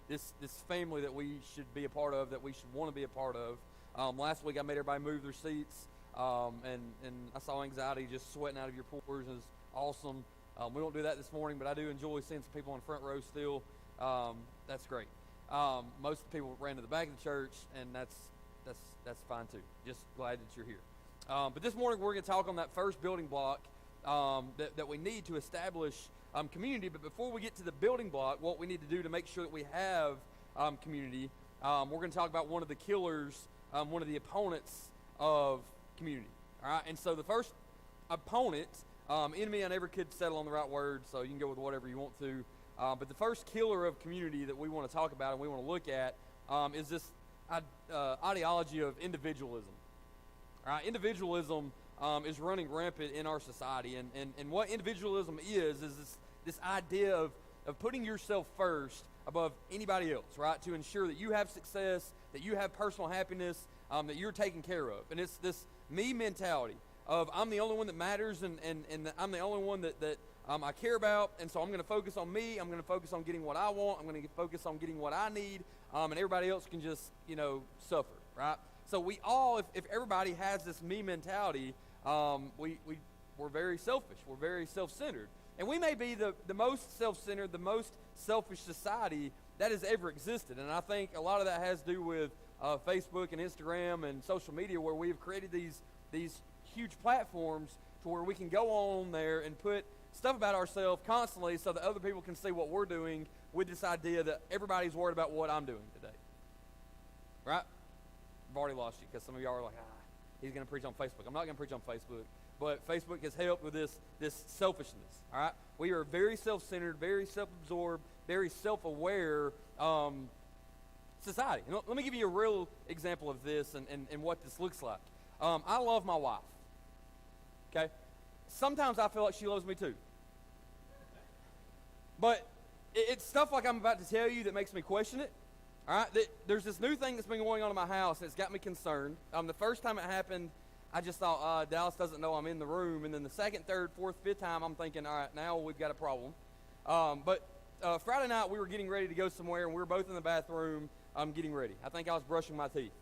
this family that we should be a part of, that we should want to be a part of. Last week I made everybody move their seats, and I saw anxiety just sweating out of your pores. It was awesome. We don't do that this morning, but I do enjoy seeing some people on the front row still. That's great. Most people ran to the back of the church, and that's fine too. Just glad that you're here. But this morning we're going to talk on that first building block that we need to establish community. But before we get to the building block, what we need to do to make sure that we have community, we're going to talk about one of the killers, one of the opponents of community. All right, and so the first opponent, enemy, I never could settle on the right word, so you can go with whatever you want to. But the first killer of community that we want to talk about and we want to look at is this ideology of individualism. All right, individualism is running rampant in our society, and what individualism is this idea of putting yourself first above anybody else, right? To ensure that you have success, that you have personal happiness, that you're taken care of. And it's this me mentality of I'm the only one that matters, and I'm the only one that I care about, and so I'm going to focus on me. I'm going to focus on getting what I want. I'm going to focus on getting what I need, and everybody else can just, suffer, right? So we all, if everybody has this me mentality, we're very selfish. We're very self-centered. And we may be the most self-centered, the most selfish society that has ever existed. And I think a lot of that has to do with Facebook and Instagram and social media, where we've created these huge platforms to where we can go on there and put stuff about ourselves constantly so that other people can see what we're doing, with this idea that everybody's worried about what I'm doing today. Right? I've already lost you because some of y'all are like, he's going to preach on Facebook. I'm not going to preach on Facebook. But Facebook has helped with this selfishness. All right? We are very self-centered, very self-absorbed, very self-aware society. Let me give you a real example of this and what this looks like. I love my wife. Okay? Sometimes I feel like she loves me too. But it's stuff like I'm about to tell you that makes me question it. All right? There's this new thing that's been going on in my house, and it's got me concerned. The first time it happened, I just thought, Dallas doesn't know I'm in the room. And then the second, third, fourth, fifth time, I'm thinking, all right, now we've got a problem. But Friday night, we were getting ready to go somewhere, and we were both in the bathroom getting ready. I think I was brushing my teeth.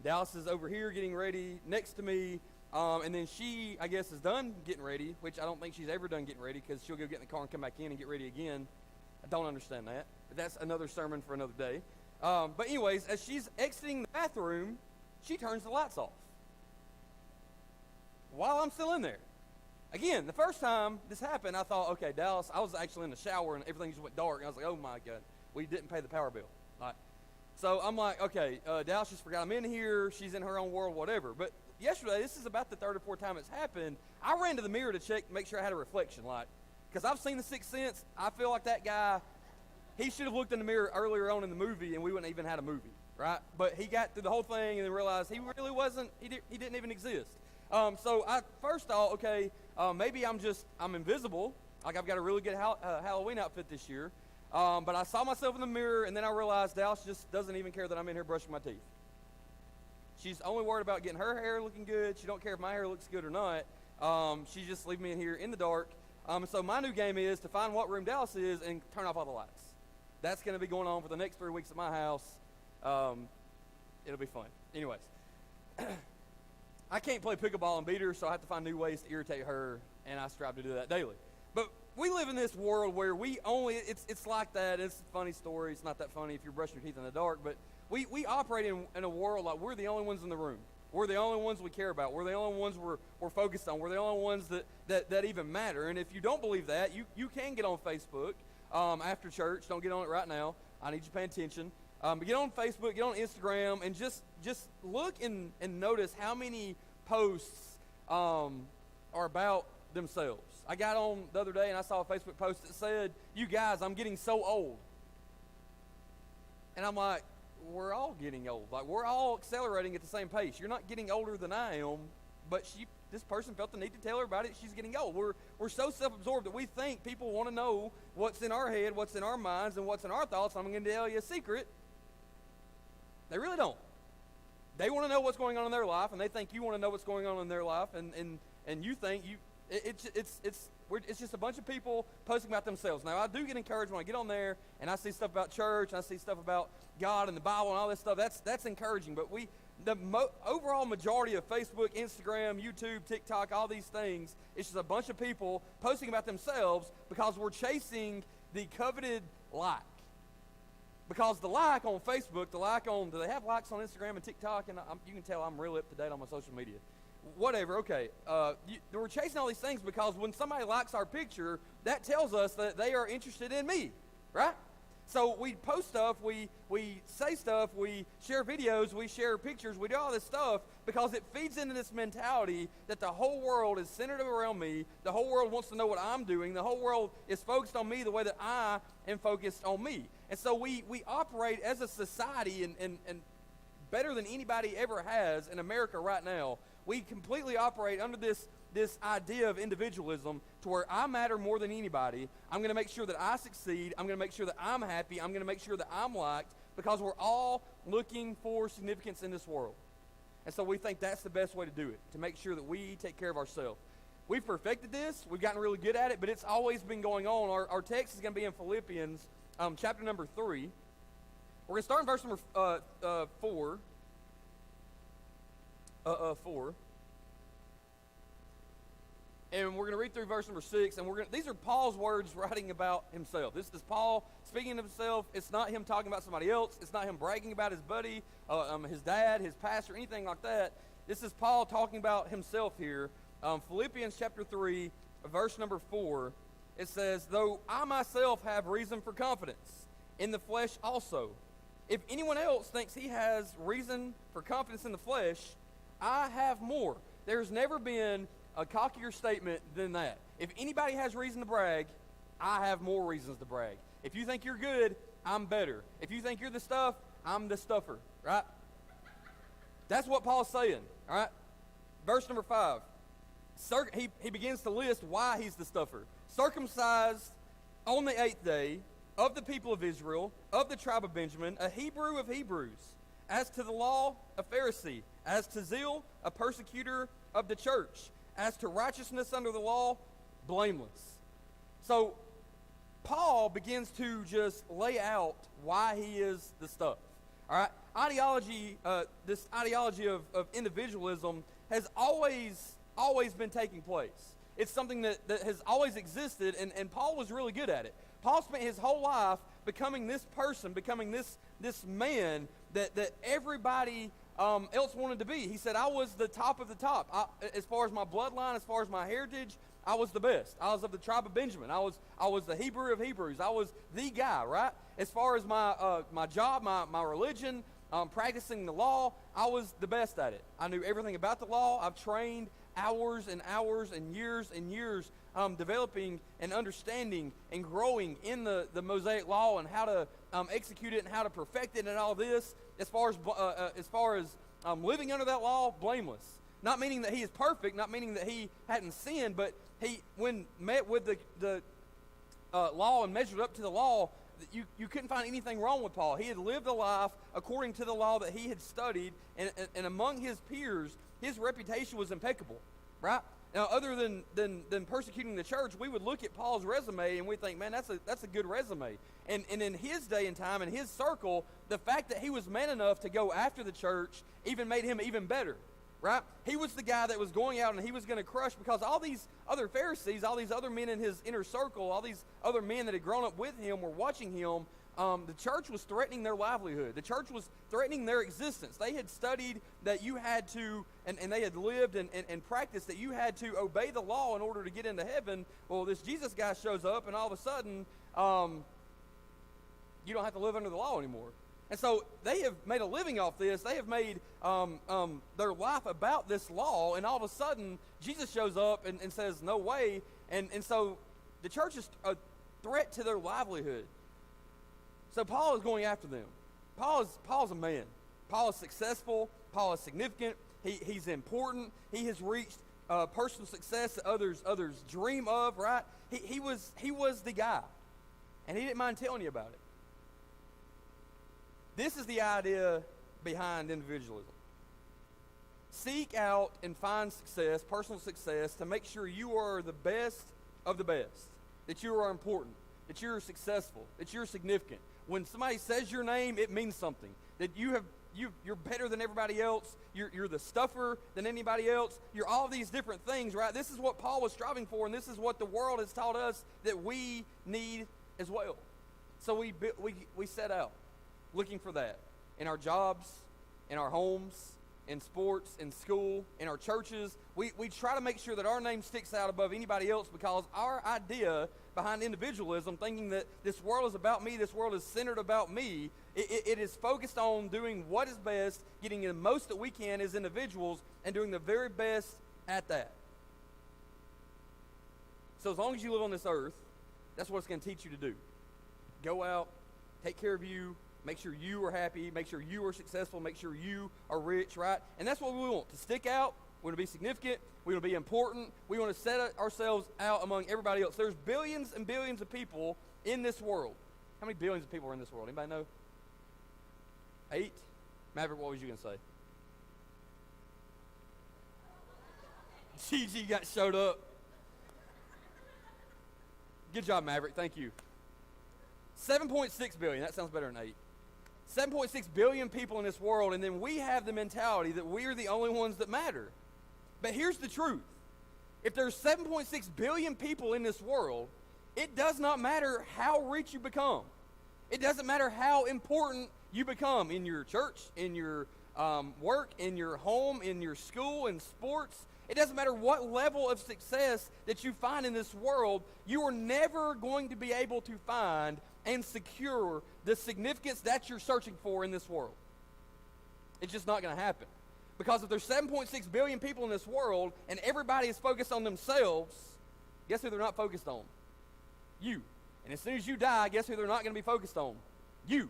Dallas is over here getting ready next to me. And then she, I guess, is done getting ready, which I don't think she's ever done getting ready, because she'll go get in the car and come back in and get ready again. I don't understand that. But that's another sermon for another day. But anyways, as she's exiting the bathroom, she turns the lights off while I'm still in there. Again, the first time this happened, I thought, okay, Dallas, I was actually in the shower and everything just went dark. And I was like, oh my God, we didn't pay the power bill. Right. So I'm like, okay, Dallas just forgot I'm in here. She's in her own world, whatever. But yesterday, this is about the third or fourth time it's happened. I ran to the mirror to check, make sure I had a reflection light. Because I've seen The Sixth Sense. I feel like that guy, he should have looked in the mirror earlier on in the movie and we wouldn't even had a movie, right? But he got through the whole thing and then realized he really wasn't, he didn't even exist. So I first thought, okay, maybe I'm invisible. Like I've got a really good Halloween outfit this year. But I saw myself in the mirror, and then I realized Dallas just doesn't even care that I'm in here brushing my teeth. She's only worried about getting her hair looking good. She don't care if my hair looks good or not. She just leave me in here in the dark. So my new game is to find what room Dallas is and turn off all the lights. That's going to be going on for the next 3 weeks at my house. It'll be fun. Anyways. I can't play pickleball and beat her, so I have to find new ways to irritate her, and I strive to do that daily. But we live in this world where it's like that. It's a funny story. It's not that funny if you're brushing your teeth in the dark, but we operate in a world like we're the only ones in the room. We're the only ones we care about. We're the only ones we're focused on. We're the only ones that even matter. And if you don't believe that, you can get on Facebook after church. Don't get on it right now. I need you to pay attention. But get on Facebook, get on Instagram, and just look and notice how many posts are about themselves. I got on the other day and I saw a Facebook post that said, "You guys, I'm getting so old." And I'm like, we're all getting old. Like, we're all accelerating at the same pace. You're not getting older than I am, but this person felt the need to tell everybody that she's getting old. We're so self-absorbed that we think people want to know what's in our head, what's in our minds, and what's in our thoughts. I'm going to tell you a secret. They really don't. They want to know what's going on in their life, and they think you want to know what's going on in their life, and you think it's It's just a bunch of people posting about themselves. Now, I do get encouraged when I get on there and I see stuff about church, and I see stuff about God and the Bible and all this stuff. That's encouraging. But overall majority of Facebook, Instagram, YouTube, TikTok, all these things, it's just a bunch of people posting about themselves because we're chasing the coveted like. Because the like on Facebook, do they have likes on Instagram and TikTok? And you can tell I'm real up to date on my social media. Whatever, okay. We're chasing all these things because when somebody likes our picture, that tells us that they are interested in me, right? So we post stuff, we say stuff, we share videos, we share pictures, we do all this stuff because it feeds into this mentality that the whole world is centered around me. The whole world wants to know what I'm doing. The whole world is focused on me the way that I am focused on me. And so we operate as a society, and better than anybody ever has in America right now, we completely operate under this idea of individualism to where I matter more than anybody. I'm going to make sure that I succeed. I'm going to make sure that I'm happy. I'm going to make sure that I'm liked, because we're all looking for significance in this world. And so we think that's the best way to do it, to make sure that we take care of ourselves. We've perfected this. We've gotten really good at it, but it's always been going on. Our text is going to be in Philippians chapter number 3. We're going to start in verse number 4. 4. And we're going to read through verse number 6, and these are Paul's words writing about himself. This is Paul speaking of himself. It's not him talking about somebody else. It's not him bragging about his buddy, his dad, his pastor, anything like that. This is Paul talking about himself here. Philippians chapter 3, verse number 4, it says, "Though I myself have reason for confidence in the flesh also. If anyone else thinks he has reason for confidence in the flesh, I have more." There's never been a cockier statement than that. If anybody has reason to brag, I have more reasons to brag. If you think you're good, I'm better. If you think you're the stuff, I'm the stuffer, right? That's what Paul's saying, all right? Verse number 5. He begins to list why he's the stuffer. "Circumcised on the 8th day, of the people of Israel, of the tribe of Benjamin, a Hebrew of Hebrews, as to the law, a Pharisee, as to zeal, a persecutor of the church, as to righteousness under the law, blameless." So Paul begins to just lay out why he is the stuff. All right, this ideology of individualism has always been taking place. It's something that has always existed, and Paul was really good at it. Paul spent his whole life becoming this person, becoming this man that everybody else wanted to be. He said, "I was the top of the top. As far as my bloodline, as far as my heritage, I was the best. I was of the tribe of Benjamin. I was the Hebrew of Hebrews. I was the guy, right? As far as my job, my religion, practicing the law, I was the best at it. I knew everything about the law. I've trained hours and hours and years developing and understanding and growing in the Mosaic law and how to execute it and how to perfect it and all this. As far as living under that law, blameless. Not meaning that he is perfect, not meaning that he hadn't sinned, but he, when met with the law and measured up to the law, you couldn't find anything wrong with Paul. He had lived a life according to the law that he had studied, and among his peers, his reputation was impeccable, right? Now, other than persecuting the church, we would look at Paul's resume and we think, man, that's a good resume. And in his day and time, in his circle, the fact that he was man enough to go after the church even made him even better, right? He was the guy that was going out and he was going to crush, because all these other Pharisees, all these other men in his inner circle, all these other men that had grown up with him were watching him. The church was threatening their livelihood. The church was threatening their existence. They had studied that you had to, and they had lived and practiced that you had to obey the law in order to get into heaven. Well, this Jesus guy shows up, and all of a sudden, you don't have to live under the law anymore. And so they have made a living off this. They have made their life about this law, and all of a sudden, Jesus shows up and says, no way. And so the church is a threat to their livelihood. So Paul is going after them. Paul's a man. Paul is successful. Paul is significant. He's important. He has reached personal success that others dream of, right? He was the guy, and he didn't mind telling you about it. This is the idea behind individualism. Seek out and find success, personal success, to make sure you are the best of the best, that you are important, that you're successful, that you're significant. When somebody says your name, it means something. That you're better than everybody else. You're the stuffer than anybody else. You're all these different things, right? This is what Paul was striving for, and this is what the world has taught us that we need as well. So we set out looking for that in our jobs, in our homes, in sports, in school, in our churches. We try to make sure that our name sticks out above anybody else, because our idea behind individualism, thinking that this world is about me, this world is centered about me, it is focused on doing what is best, getting the most that we can as individuals, and doing the very best at that. So as long as you live on this earth, that's what it's going to teach you to do. Go out, take care of you, make sure you are happy, make sure you are successful, make sure you are rich, right? And that's what we want, to stick out. We want to be significant. We want to be important. We want to set ourselves out among everybody else. There's billions and billions of people in this world. How many billions of people are in this world? Anybody know? 8? Maverick, what was you going to say? Gigi showed up. Good job, Maverick. Thank you. 7.6 billion. That sounds better than 8. 7.6 billion people in this world, and then we have the mentality that we are the only ones that matter. But here's the truth. If there's 7.6 billion people in this world, it does not matter how rich you become. It doesn't matter how important you become in your church, in your work, in your home, in your school, in sports. It doesn't matter what level of success that you find in this world, you are never going to be able to find and secure the significance that you're searching for in this world. It's just not going to happen. Because if there's 7.6 billion people in this world and everybody is focused on themselves, guess who they're not focused on? You. And as soon as you die, guess who they're not going to be focused on? You.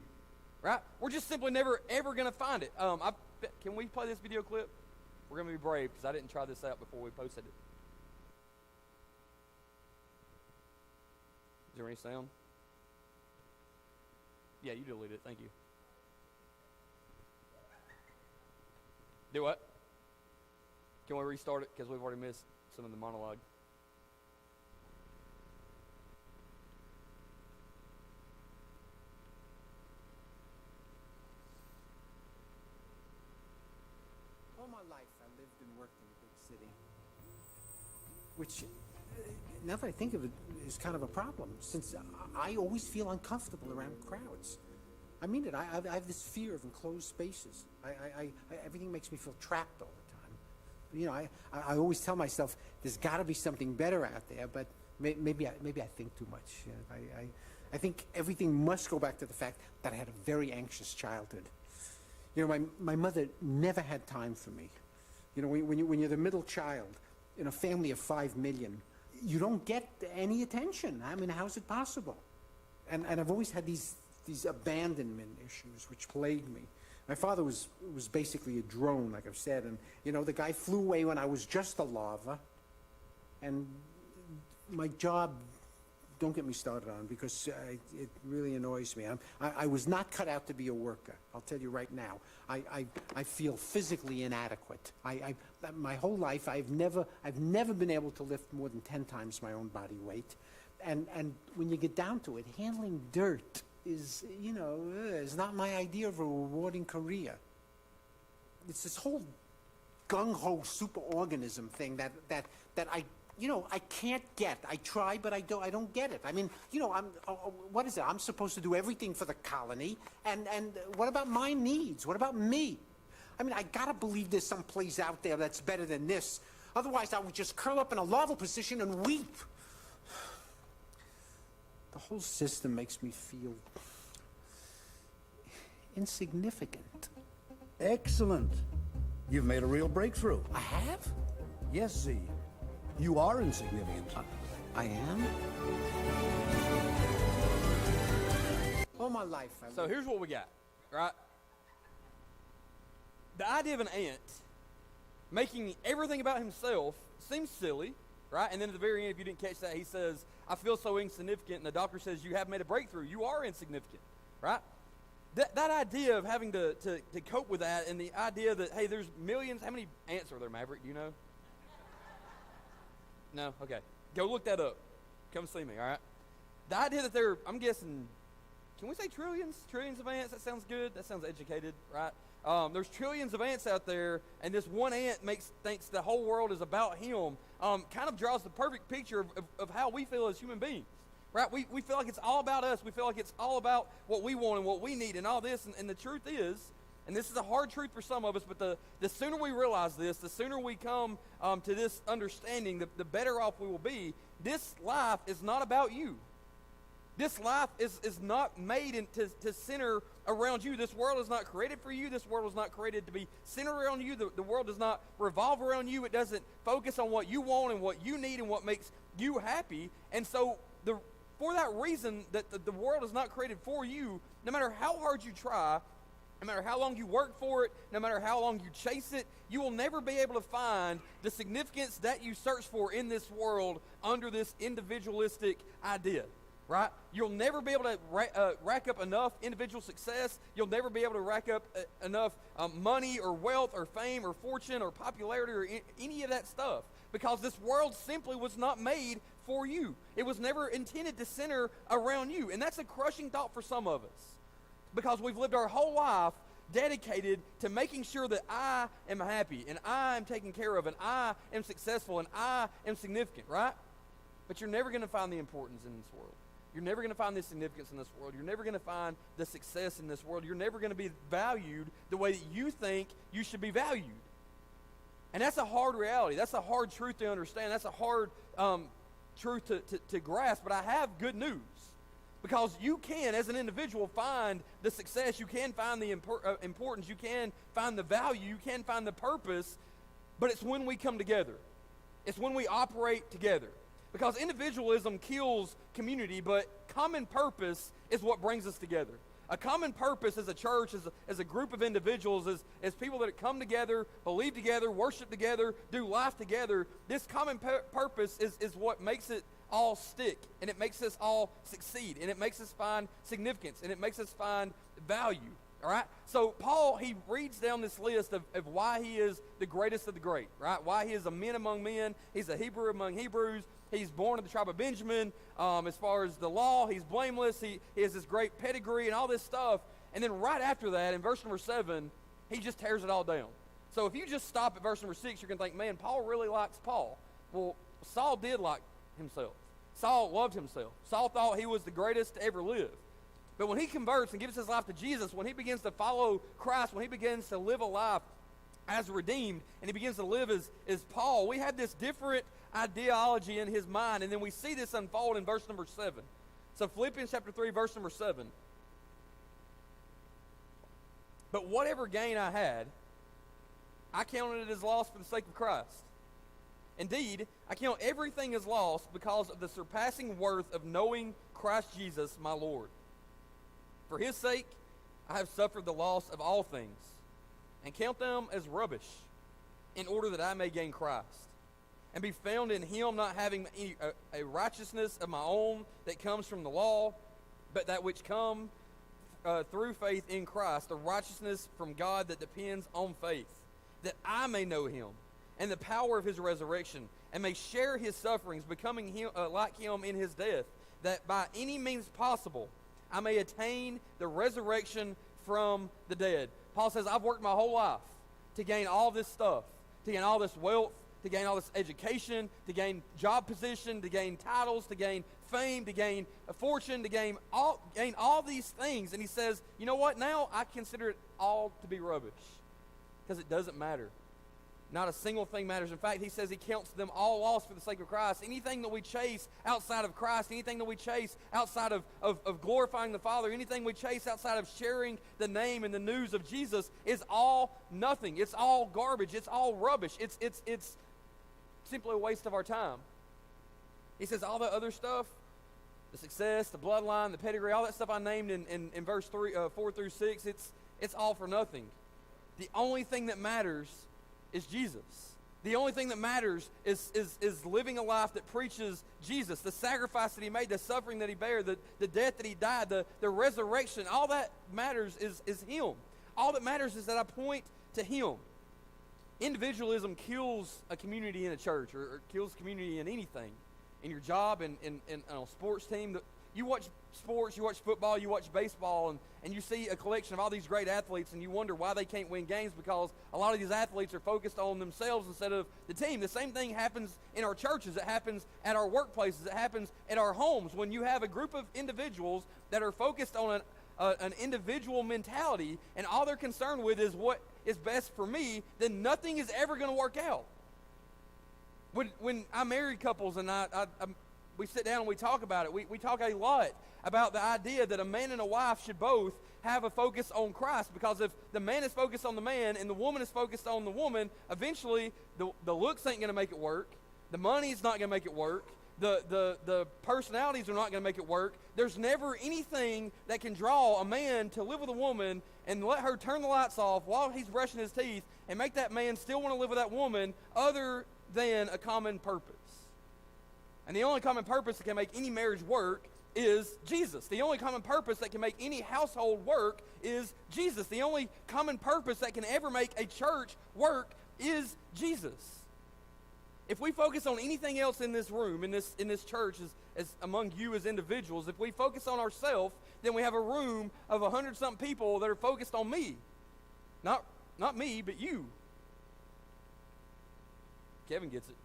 Right? We're just simply never, ever going to find it. Can we play this video clip? We're going to be brave because I didn't try this out before we posted it. Is there any sound? Yeah, you delete it. Thank you. Do what? Can we restart it? Because we've already missed some of the monologue. All my life I lived and worked in a big city. Which, now that I think of it, is kind of a problem, since I always feel uncomfortable around crowds. I mean it. I have this fear of enclosed spaces. Everything makes me feel trapped all the time. You know, I always tell myself there's got to be something better out there, but maybe I think too much. You know, I think everything must go back to the fact that I had a very anxious childhood. You know, my mother never had time for me. You know, when you're the middle child in a family of 5 million, you don't get any attention. I mean, how's it possible? And I've always had these abandonment issues which plagued me. My father was basically a drone, like I've said, and you know, the guy flew away when I was just a larva. And my job, don't get me started on, because it really annoys me. I was not cut out to be a worker. I'll tell you right now. I feel physically inadequate. My whole life I've never been able to lift more than 10 times my own body weight. And when you get down to it, handling dirt is, you know, is not my idea of a rewarding career. It's this whole gung-ho superorganism thing that I, you know, I can't get. I try, but I don't get it. I mean, you know, what is it? I'm supposed to do everything for the colony, and what about my needs? What about me? I mean, I gotta believe there's some place out there that's better than this. Otherwise, I would just curl up in a larval position and weep. The whole system makes me feel insignificant. Excellent. You've made a real breakthrough. I have? Yes, Z. You are insignificant. I am? All my life, So here's what we got, right? The idea of an ant making everything about himself seems silly, right? And then at the very end, if you didn't catch that, he says, I feel so insignificant, and the doctor says, you have made a breakthrough. You are insignificant, right? That idea of having to cope with that, and the idea that, hey, there's millions. How many ants are there, Maverick? Do you know? No? Okay. Go look that up. come see me, all right? The idea that I'm guessing, can we say trillions? Trillions of ants? That sounds good. That sounds educated, right? There's trillions of ants out there, and this one ant thinks the whole world is about him. Kind of draws the perfect picture of how we feel as human beings, right? We feel like it's all about us. We feel like it's all about what we want and what we need and all this. And the truth is, and this is a hard truth for some of us, but the sooner we realize this, the sooner we come to this understanding, the better off we will be. This life is not about you. This life is not made to center around you. This world is not created for you. This world was not created to be centered around you. The world does not revolve around you. It doesn't focus on what you want and what you need and what makes you happy. And so for that reason that the world is not created for you, no matter how hard you try, no matter how long you work for it, no matter how long you chase it, you will never be able to find the significance that you search for in this world under this individualistic idea. Right? You'll never be able to rack up enough individual success. You'll never be able to rack up enough money or wealth or fame or fortune or popularity or any of that stuff, because this world simply was not made for you. It was never intended to center around you. And that's a crushing thought for some of us, because we've lived our whole life dedicated to making sure that I am happy and I am taken care of and I am successful and I am significant, right? But you're never going to find the importance in this world. You're never going to find the significance in this world. You're never going to find the success in this world. You're never going to be valued the way that you think you should be valued. And that's a hard reality. That's a hard truth to understand. That's a hard truth to grasp. But I have good news. Because you can, as an individual, find the success. You can find the importance. You can find the value. You can find the purpose. But it's when we come together. It's when we operate together. Because individualism kills community, but common purpose is what brings us together. A common purpose as a church, as a group of individuals, as people that come together, believe together, worship together, do life together, this common purpose is what makes it all stick, and it makes us all succeed, and it makes us find significance, and it makes us find value. All right? So Paul, he reads down this list of why he is the greatest of the great, right? Why he is a man among men. He's a Hebrew among Hebrews. He's born of the tribe of Benjamin. As far as the law, he's blameless. He has this great pedigree and all this stuff. And then right after that, in verse number 7, he just tears it all down. So if you just stop at verse number 6, you're going to think, man, Paul really likes Paul. Well, Saul did like himself. Saul loved himself. Saul thought he was the greatest to ever live. But when he converts and gives his life to Jesus, when he begins to follow Christ, when he begins to live a life as redeemed, and he begins to live as Paul, we have this different ideology in his mind, and then we see this unfold in verse number 7. So Philippians chapter 3, verse number 7. But whatever gain I had, I counted it as loss for the sake of Christ. Indeed, I count everything as loss because of the surpassing worth of knowing Christ Jesus, my Lord. For his sake, I have suffered the loss of all things, and count them as rubbish, in order that I may gain Christ, and be found in him, not having a righteousness of my own that comes from the law, but that which come through faith in Christ, the righteousness from God that depends on faith, that I may know him, and the power of his resurrection, and may share his sufferings, becoming him, like him in his death, that by any means possible I may attain the resurrection from the dead. Paul says, I've worked my whole life to gain all this stuff, to gain all this wealth, to gain all this education, to gain job position, to gain titles, to gain fame, to gain a fortune, to gain all these things. And he says, you know what? Now I consider it all to be rubbish, because it doesn't matter. Not a single thing matters. In fact, he says he counts them all lost for the sake of Christ. Anything that we chase outside of Christ, anything that we chase outside of glorifying the Father, anything we chase outside of sharing the name and the news of Jesus is all nothing. It's all garbage. It's all rubbish. It's simply a waste of our time. He says all the other stuff, the success, the bloodline, the pedigree, all that stuff I named in verse 4 through 6, it's all for nothing. The only thing that matters is Jesus. The only thing that matters is living a life that preaches Jesus, the sacrifice that he made, the suffering that he bare, the death that he died, the resurrection. All that matters is him. All that matters is that I point to him. Individualism kills a community in a church, or kills community in anything. in your job, and on a sports team. You watch sports, you watch football, you watch baseball, and you see a collection of all these great athletes, and you wonder why they can't win games, because a lot of these athletes are focused on themselves instead of the team. The same thing happens in our churches. It happens at our workplaces. It happens at our homes. When you have a group of individuals that are focused on an individual mentality, and all they're concerned with is what is best for me, then nothing is ever going to work out. When I marry couples and we sit down and we talk about it, we talk a lot about the idea that a man and a wife should both have a focus on Christ, because if the man is focused on the man and the woman is focused on the woman, eventually the looks ain't going to make it work, the money's not going to make it work, the personalities are not going to make it work. There's never anything that can draw a man to live with a woman and let her turn the lights off while he's brushing his teeth and make that man still want to live with that woman other than a common purpose. And the only common purpose that can make any marriage work is Jesus. The only common purpose that can make any household work is Jesus. The only common purpose that can ever make a church work is Jesus. If we focus on anything else in this room, in this church, as among you as individuals, if we focus on ourselves, then we have a room of 100-something people that are focused on me. Not me, but you. Kevin gets it.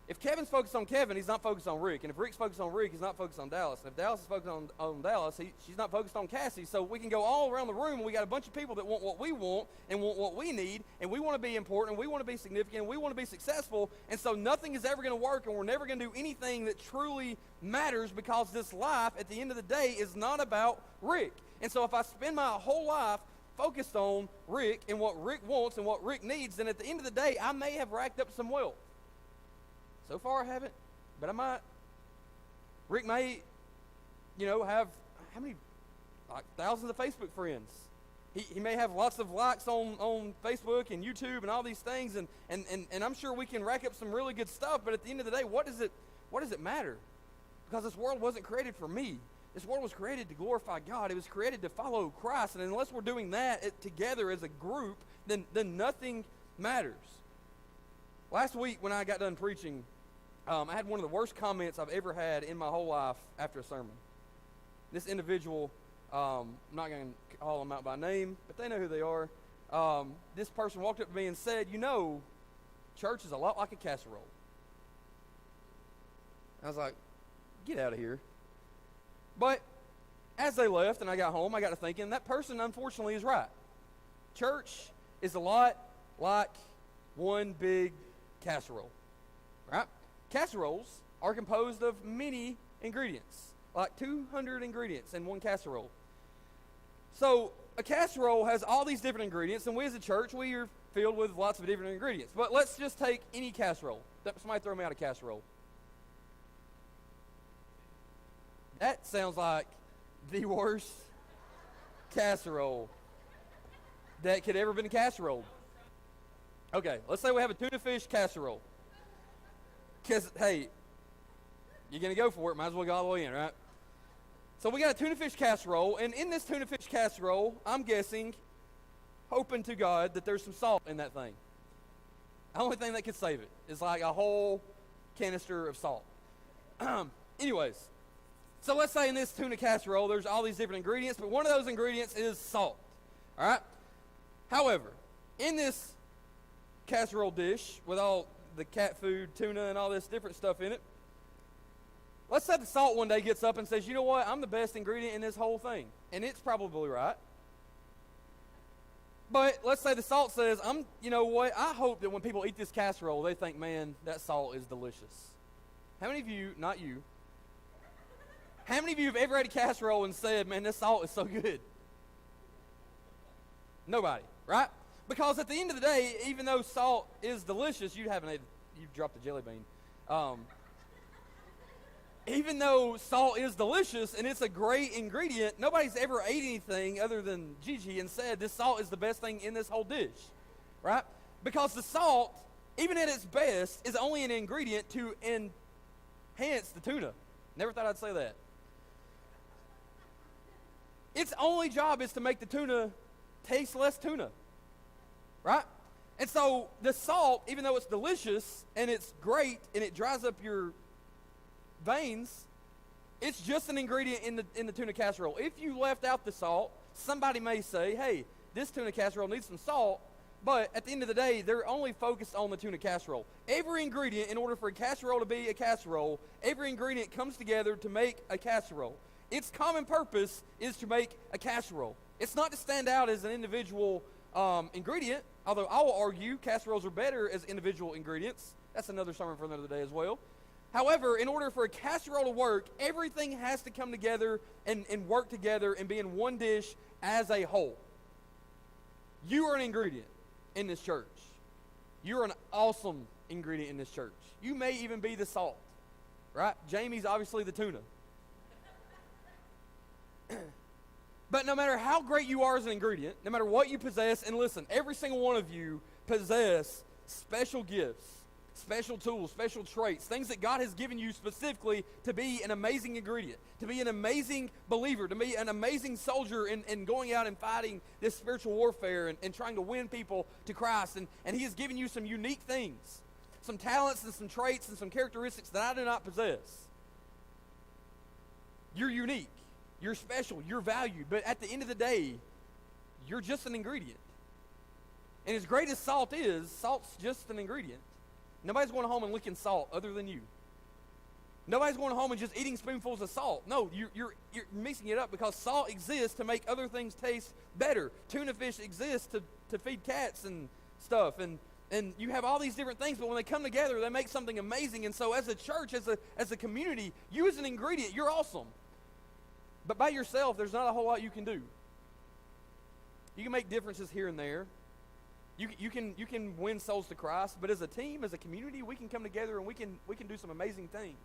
If Kevin's focused on Kevin, he's not focused on Rick. And if Rick's focused on Rick, he's not focused on Dallas. And if Dallas is focused on Dallas, she's not focused on Cassie. So we can go all around the room, and we got a bunch of people that want what we want and want what we need, and we want to be important, and we want to be significant, and we want to be successful. And so nothing is ever going to work, and we're never going to do anything that truly matters, because this life, at the end of the day, is not about Rick. And so if I spend my whole life focused on Rick and what Rick wants and what Rick needs, then at the end of the day, I may have racked up some wealth. So far I haven't, but I might. Rick may, have how many, like thousands of Facebook friends. He may have lots of likes on Facebook and YouTube and all these things, and I'm sure we can rack up some really good stuff, but at the end of the day, what does it matter? Because this world wasn't created for me. This world was created to glorify God. It was created to follow Christ. And unless we're doing that together as a group, then nothing matters. Last week when I got done preaching, I had one of the worst comments I've ever had in my whole life after a sermon. This individual, I'm not going to call them out by name, but they know who they are. This person walked up to me and said, church is a lot like a casserole. I was like, get out of here. But as they left and I got home, I got to thinking, that person unfortunately is right. Church is a lot like one big casserole, right? Casseroles are composed of many ingredients, like 200 ingredients in one casserole. So a casserole has all these different ingredients, and we as a church, we are filled with lots of different ingredients. But let's just take any casserole. Somebody throw me out a casserole. That sounds like the worst casserole that could ever been casseroled. Okay, let's say we have a tuna fish casserole. Because, hey, you're going to go for it, might as well go all the way in, right? So we got a tuna fish casserole, and in this tuna fish casserole, I'm guessing, hoping to God, that there's some salt in that thing. The only thing that could save it is like a whole canister of salt. Anyways, so let's say in this tuna casserole, there's all these different ingredients, but one of those ingredients is salt, all right? However, in this casserole dish with all the cat food, tuna, and all this different stuff in it, let's say the salt one day gets up and says, you know what, I'm the best ingredient in this whole thing. And it's probably right. But let's say the salt says, you know what, I hope that when people eat this casserole, they think, man, that salt is delicious. How many of you, not you, how many of you have ever had a casserole and said, man, this salt is so good? Nobody, right? Because at the end of the day, even though salt is delicious, you've dropped a jelly bean. Even though salt is delicious and it's a great ingredient, nobody's ever ate anything other than Gigi and said this salt is the best thing in this whole dish, right? Because the salt, even at its best, is only an ingredient to enhance the tuna. Never thought I'd say that. Its only job is to make the tuna taste less tuna. Right? And so the salt, even though it's delicious and it's great and it dries up your veins, it's just an ingredient in the tuna casserole. If you left out the salt, somebody may say, hey, this tuna casserole needs some salt, but at the end of the day, they're only focused on the tuna casserole. Every ingredient, in order for a casserole to be a casserole, every ingredient comes together to make a casserole. Its common purpose is to make a casserole. It's not to stand out as an individual ingredient, although I will argue casseroles are better as individual ingredients. That's another sermon for another day as well. However, in order for a casserole to work, everything has to come together and work together and be in one dish as a whole. You are an ingredient in this church. You're an awesome ingredient in this church. You may even be the salt, right? Jamie's obviously the tuna. But no matter how great you are as an ingredient, no matter what you possess, and listen, every single one of you possess special gifts, special tools, special traits, things that God has given you specifically to be an amazing ingredient, to be an amazing believer, to be an amazing soldier in going out and fighting this spiritual warfare and trying to win people to Christ. And He has given you some unique things, some talents and some traits and some characteristics that I do not possess. You're unique. You're special, you're valued, but at the end of the day, you're just an ingredient. And as great as salt is, salt's just an ingredient. Nobody's going home and licking salt other than you. Nobody's going home and just eating spoonfuls of salt. No, you're mixing it up because salt exists to make other things taste better. Tuna fish exists to feed cats and stuff, and you have all these different things, but when they come together, they make something amazing. And so as a church, as a community, you as an ingredient, you're awesome. But by yourself, there's not a whole lot you can do. You can make differences here and there. You can win souls to Christ, but as a team, as a community, we can come together and we can do some amazing things.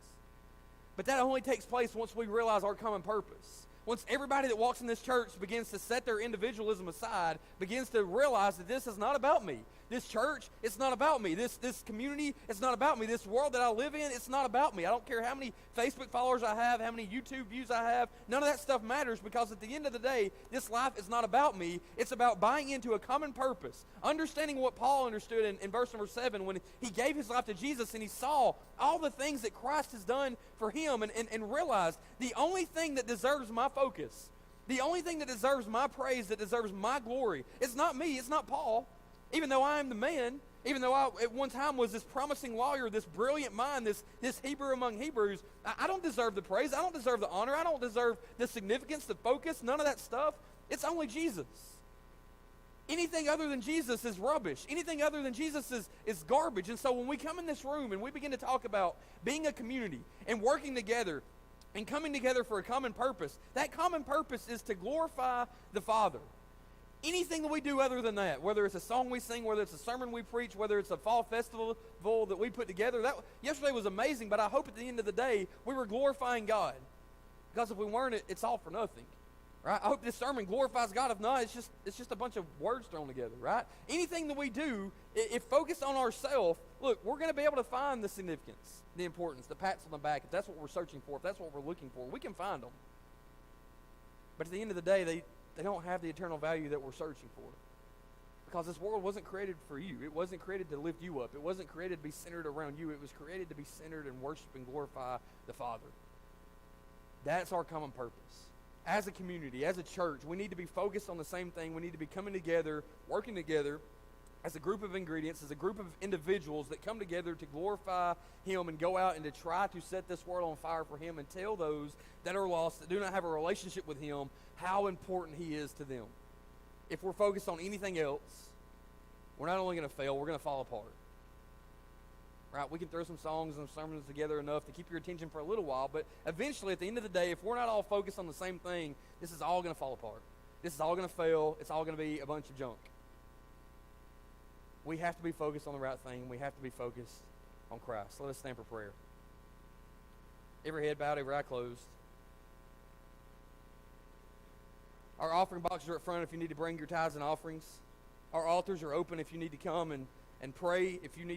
But that only takes place once we realize our common purpose. Once everybody that walks in this church begins to set their individualism aside, begins to realize that this is not about me. This church, it's not about me. This community, it's not about me. This world that I live in, it's not about me. I don't care how many Facebook followers I have, how many YouTube views I have. None of that stuff matters because at the end of the day, this life is not about me. It's about buying into a common purpose. Understanding what Paul understood in verse number 7 when he gave his life to Jesus and he saw all the things that Christ has done for him and realized the only thing that deserves my focus, the only thing that deserves my praise, that deserves my glory, it's not me, it's not Paul. Even though I am the man, even though I at one time was this promising lawyer, this brilliant mind, this Hebrew among Hebrews, I don't deserve the praise. I don't deserve the honor. I don't deserve the significance, the focus, none of that stuff. It's only Jesus. Anything other than Jesus is rubbish. Anything other than Jesus is garbage. And so when we come in this room and we begin to talk about being a community and working together and coming together for a common purpose, that common purpose is to glorify the Father. Anything that we do other than that, whether it's a song we sing, whether it's a sermon we preach, whether it's a fall festival that we put together, yesterday was amazing, but I hope at the end of the day we were glorifying God. Because if we weren't, it's all for nothing. Right? I hope this sermon glorifies God. If not, it's just a bunch of words thrown together, right? Anything that we do, if focused on ourselves, look, we're going to be able to find the significance, the importance, the pats on the back. If that's what we're searching for, if that's what we're looking for, we can find them. But at the end of the day, they don't have the eternal value that we're searching for. Because this world wasn't created for you. It wasn't created to lift you up. It wasn't created to be centered around you. It was created to be centered and worship and glorify the Father. That's our common purpose. As a community, as a church, we need to be focused on the same thing. We need to be coming together, working together as a group of ingredients, as a group of individuals that come together to glorify Him and go out and to try to set this world on fire for Him and tell those that are lost, that do not have a relationship with Him, how important He is to them. If we're focused on anything else, we're not only going to fail, we're going to fall apart. Right? We can throw some songs and sermons together enough to keep your attention for a little while, but eventually, at the end of the day, if we're not all focused on the same thing, this is all going to fall apart. This is all going to fail. It's all going to be a bunch of junk. We have to be focused on the right thing. We have to be focused on Christ. Let us stand for prayer. Every head bowed, every eye closed. Our offering boxes are up front if you need to bring your tithes and offerings. Our altars are open if you need to come and pray. If you need